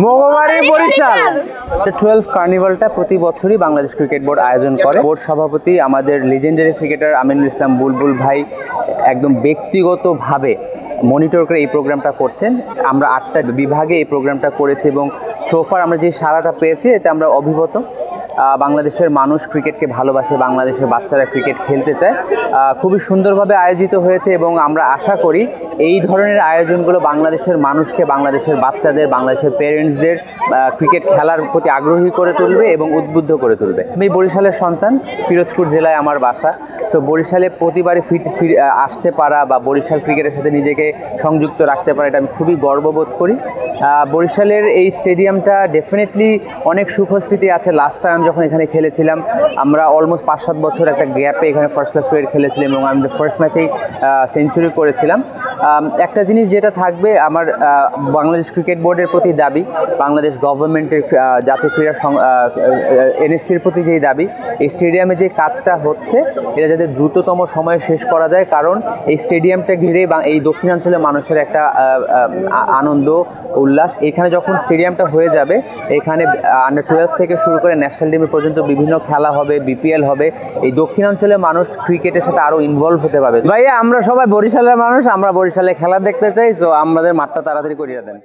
মঙ্গলবাড়ি বরিশাল। 12 কার্নিভালটা প্রতি বছরই Bangladesh cricket board আয়োজন করে। বোর্ড সভাপতি আমাদের লিজেন্ডারি ক্রিকেটার আমিনুল ইসলাম বুলবুল ভাই একদম ব্যক্তিগতভাবে মনিটর করে এই প্রোগ্রামটা করছেন। আমরা 8টা বিভাগে এই প্রোগ্রামটা করেছি এবং সোফার আমরা যে সাড়াটা পেয়েছি এতে আমরা অভিভূত। বাংলাদেশের মানুষ ক্রিকেটকে ভালোবাসে, বাংলাদেশের বাচ্চারা ক্রিকেট খেলতে চায়। খুবই সুন্দরভাবে আয়োজিত হয়েছে এবং আমরা আশা করি এই ধরনের আয়োজনগুলো বাংলাদেশের মানুষকে, বাংলাদেশের বাচ্চাদের, বাংলাদেশের প্যারেন্টসদের ক্রিকেট খেলার প্রতি আগ্রহী করে তুলবে এবং উদ্বুদ্ধ করে তুলবে। আমি বরিশালের সন্তান, পিরোজপুর জেলায় আমার বাসা। সো বরিশালে প্রতিবারই আসতে পারা বা বরিশাল ক্রিকেটের সাথে নিজেকে সংযুক্ত রাখতে পারা, এটা আমি খুবই গর্ববোধ করি। বরিশালের এই স্টেডিয়ামটা ডেফিনেটলি অনেক সুখস্মৃতি আছে। লাস্ট টাইম যখন এখানে খেলেছিলাম আমরা অলমোস্ট 5-7 বছর একটা গ্যাপে এখানে ফার্স্ট ক্লাস ক্রিকেট খেলেছিলাম এবং আমি ফার্স্ট ম্যাচেই সেঞ্চুরি করেছিলাম। একটা জিনিস যেটা থাকবে, আমার বাংলাদেশ ক্রিকেট বোর্ডের প্রতি দাবি, বাংলাদেশ গভর্নমেন্টের জাতীয় ক্রীড়া এনএসসির প্রতি যেই দাবি, এই স্টেডিয়ামে যে কাজটা হচ্ছে এটা যাতে দ্রুততম সময়ে শেষ করা যায়। কারণ এই স্টেডিয়ামটা ঘিরে এই দক্ষিণাঞ্চলের মানুষের একটা আনন্দ উল্লাস। এখানে যখন স্টেডিয়ামটা হয়ে যাবে, এখানে আন্ডার 12 থেকে শুরু করে ন্যাশনাল টিম পর্যন্ত বিভিন্ন খেলা হবে, বিপিএল হবে। এই দক্ষিণাঞ্চলের মানুষ ক্রিকেটের সাথে আরও ইনভলভ হতে পারবে। ভাইয়া, আমরা সবাই বরিশালের মানুষ, আমরা বরিশালে খেলা দেখতে চাই। সো আমাদের মাঠটা তাড়াতাড়ি করিয়ে দেন।